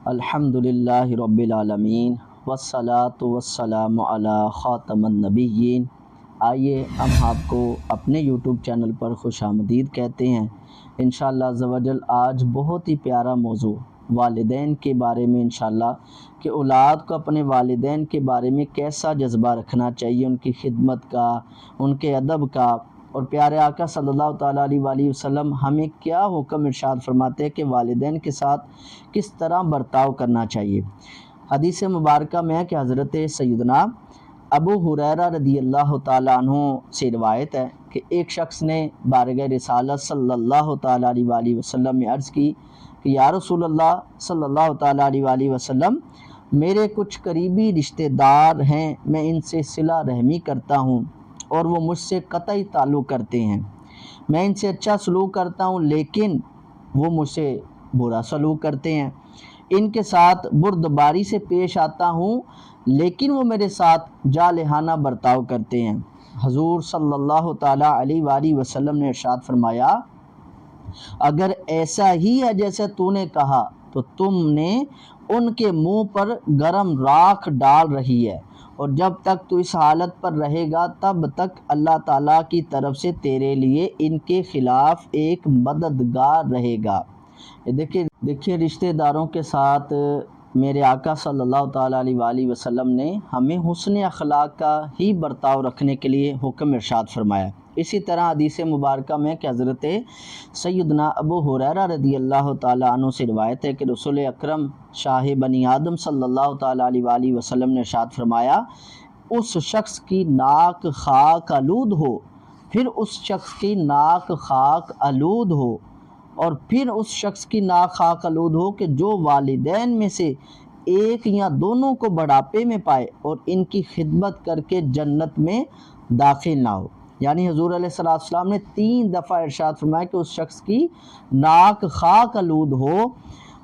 الحمدللہ رب العالمین والصلاة والسلام علی خاتم النبیین۔ آئیے ہم آپ کو اپنے یوٹیوب چینل پر خوش آمدید کہتے ہیں۔ انشاءاللہ عز و جل آج بہت ہی پیارا موضوع والدین کے بارے میں انشاءاللہ کہ اولاد کو اپنے والدین کے بارے میں کیسا جذبہ رکھنا چاہیے، ان کی خدمت کا، ان کے ادب کا، اور پیارے آقا صلی اللہ تعالیٰ علیہ وآلہ وسلم ہمیں کیا حکم ارشاد فرماتے ہیں کہ والدین کے ساتھ کس طرح برتاؤ کرنا چاہیے۔ حدیث مبارکہ میں ہے کہ حضرت سیدنا ابو ہریرہ رضی اللہ تعالیٰ عنہ سے روایت ہے کہ ایک شخص نے بارگاہ رسالت صلی اللہ تعالیٰ علیہ وآلہ وسلم میں عرض کی کہ یا رسول اللہ صلی اللہ تعالیٰ علیہ وآلہ وسلم، میرے کچھ قریبی رشتہ دار ہیں، میں ان سے صلہ رحمی کرتا ہوں اور وہ مجھ سے قطعی تعلق کرتے ہیں، میں ان سے اچھا سلوک کرتا ہوں لیکن وہ مجھ سے برا سلوک کرتے ہیں، ان کے ساتھ بردباری سے پیش آتا ہوں لیکن وہ میرے ساتھ جارحانہ برتاؤ کرتے ہیں۔ حضور صلی اللہ تعالیٰ علیہ وآلہ وسلم نے ارشاد فرمایا، اگر ایسا ہی ہے جیسے تو نے کہا تو تم نے ان کے منہ پر گرم راکھ ڈال رہی ہے، اور جب تک تو اس حالت پر رہے گا تب تک اللہ تعالیٰ کی طرف سے تیرے لیے ان کے خلاف ایک مددگار رہے گا۔ دیکھیے رشتہ داروں کے ساتھ میرے آقا صلی اللہ تعالیٰ علیہ وآلہ وسلم نے ہمیں حسن اخلاق کا ہی برتاؤ رکھنے کے لیے حکم ارشاد فرمایا۔ اسی طرح حدیث مبارکہ میں کہ حضرت سیدنا ابو ہریرہ رضی اللہ تعالیٰ عنہ سے روایت ہے کہ رسول اکرم شاہ بنی آدم صلی اللہ تعالیٰ علیہ وآلہ وسلم نے ارشاد فرمایا، اس شخص کی ناک خاک آلود ہو، پھر اس شخص کی ناک خاک آلود ہو، اور پھر اس شخص کی ناک خاک آلود ہو کہ جو والدین میں سے ایک یا دونوں کو بڑھاپے میں پائے اور ان کی خدمت کر کے جنت میں داخل نہ ہو۔ یعنی حضور علیہ السلام نے 3 دفعہ ارشاد فرمایا کہ اس شخص کی ناک خاک آلود ہو،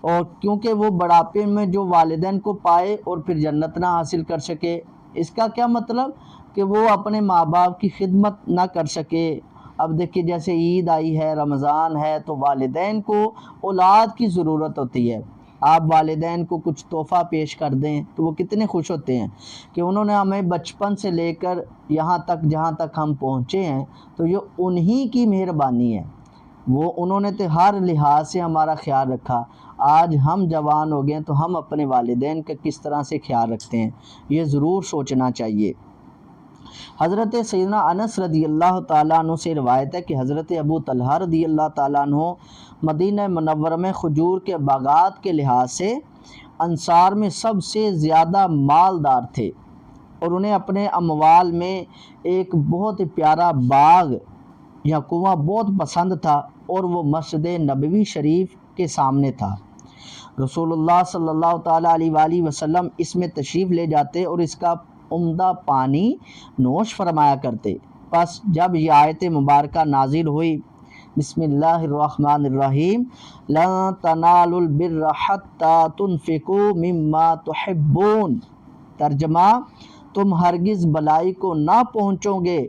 اور کیونکہ وہ بڑھاپے میں جو والدین کو پائے اور پھر جنت نہ حاصل کر سکے۔ اس کا کیا مطلب کہ وہ اپنے ماں باپ کی خدمت نہ کر سکے۔ اب دیکھیے جیسے عید آئی ہے، رمضان ہے، تو والدین کو اولاد کی ضرورت ہوتی ہے۔ آپ والدین کو کچھ تحفہ پیش کر دیں تو وہ کتنے خوش ہوتے ہیں کہ انہوں نے ہمیں بچپن سے لے کر یہاں تک جہاں تک ہم پہنچے ہیں تو یہ انہی کی مہربانی ہے، وہ انہوں نے تو ہر لحاظ سے ہمارا خیال رکھا۔ آج ہم جوان ہو گئے تو ہم اپنے والدین کا کس طرح سے خیال رکھتے ہیں، یہ ضرور سوچنا چاہیے۔ حضرت سیدنا انس رضی اللہ تعالیٰ عنہ سے روایت ہے کہ حضرت ابو طلحہ رضی اللہ تعالیٰ عنہ مدینہ منورہ میں کھجور کے باغات کے لحاظ سے انصار میں سب سے زیادہ مالدار تھے، اور انہیں اپنے اموال میں ایک بہت پیارا باغ یا کنواں بہت پسند تھا، اور وہ مسجد نبوی شریف کے سامنے تھا۔ رسول اللہ صلی اللہ تعالیٰ علیہ وآلہ وسلم اس میں تشریف لے جاتے اور اس کا عمدہ پانی نوش فرمایا کرتے۔ پس جب یہ آیت مبارکہ نازل ہوئی، بسم اللہ الرحمن الرحیم، لن تنالوا البر حتی تنفقوا مما تحبون، ترجمہ، تم ہرگز بلائی کو نہ پہنچو گے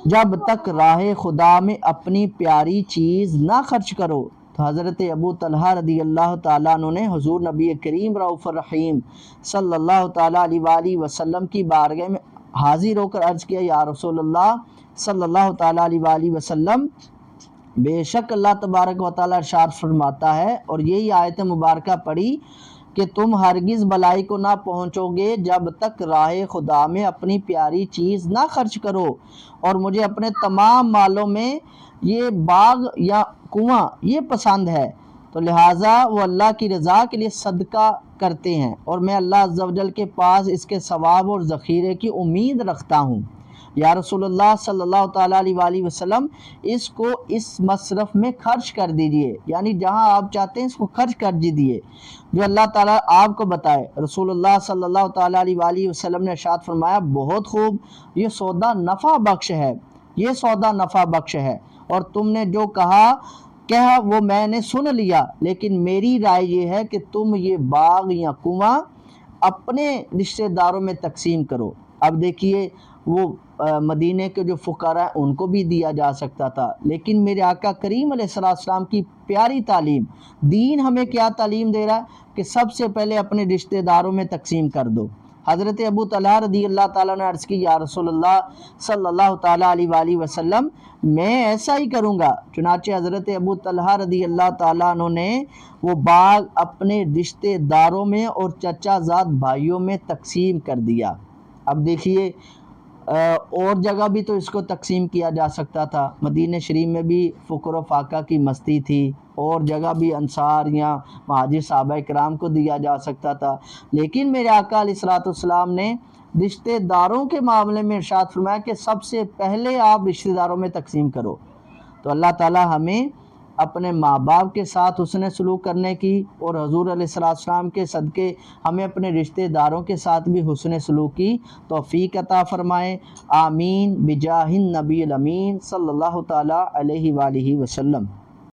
جب تک راہ خدا میں اپنی پیاری چیز نہ خرچ کرو۔ تو حضرت ابو طلحہ رضی اللہ تعالیٰ عنہ نے حضور نبی کریم رؤوف الرحیم صلی اللہ تعالیٰ علیہ وآلہ وسلم کی بارگاہ میں حاضر ہو کر عرض کیا، یا رسول اللہ صلی اللہ تعالیٰ علیہ وآلہ وسلم، بے شک اللہ تبارک و تعالیٰ ارشاد فرماتا ہے، اور یہی آیت مبارکہ پڑھی کہ تم ہرگز بلائی کو نہ پہنچو گے جب تک راہ خدا میں اپنی پیاری چیز نہ خرچ کرو، اور مجھے اپنے تمام مالوں میں یہ باغ یا کنواں یہ پسند ہے، تو لہٰذا وہ اللہ کی رضا کے لیے صدقہ کرتے ہیں، اور میں اللہ عز و جل کے پاس اس کے ثواب اور ذخیرے کی امید رکھتا ہوں۔ یا رسول اللہ صلی اللہ تعالیٰ علیہ وآلہ وسلم، اس کو اس مصرف میں خرچ کر دیجئے، یعنی جہاں آپ چاہتے ہیں اس کو خرچ کر دیجئے جو اللہ تعالیٰ آپ کو بتائے۔ رسول اللہ صلی اللہ تعالیٰ علیہ وآلہ وسلم نے ارشاد فرمایا، بہت خوب، یہ سودا نفع بخش ہے، یہ سودا نفع بخش ہے، اور تم نے جو کہا وہ میں نے سن لیا، لیکن میری رائے یہ ہے کہ تم یہ باغ یا کنواں اپنے رشتہ داروں میں تقسیم کرو۔ اب دیکھیے وہ مدینے کے جو فقراء ہیں ان کو بھی دیا جا سکتا تھا، لیکن میرے آقا کریم علیہ السلام کی پیاری تعلیم، دین ہمیں کیا تعلیم دے رہا ہے کہ سب سے پہلے اپنے رشتہ داروں میں تقسیم کر دو۔ حضرت ابو طلحہ رضی اللہ تعالیٰ نے عرض کی، یا رسول اللہ صلی اللہ تعالیٰ علیہ وآلہ وسلم میں ایسا ہی کروں گا۔ چنانچہ حضرت ابو طلحہ رضی اللہ تعالیٰ عنہ نے وہ باغ اپنے رشتہ داروں میں اور چچا زاد بھائیوں میں تقسیم کر دیا۔ اب دیکھیے اور جگہ بھی تو اس کو تقسیم کیا جا سکتا تھا، مدینہ شریف میں بھی فقر و فاقہ کی مستی تھی، اور جگہ بھی انصار یا مہاجر صحابہ کرام کو دیا جا سکتا تھا، لیکن میرے آقا علیہ الصلوۃ والسلام نے رشتہ داروں کے معاملے میں ارشاد فرمایا کہ سب سے پہلے آپ رشتہ داروں میں تقسیم کرو۔ تو اللہ تعالی ہمیں اپنے ماں باپ کے ساتھ حسن سلوک کرنے کی، اور حضور علیہ السلام کے صدقے ہمیں اپنے رشتہ داروں کے ساتھ بھی حسن سلوک کی توفیق عطا فرمائے۔ آمین بجاہ النبی الامین صلی اللہ تعالی علیہ وآلہ وسلم۔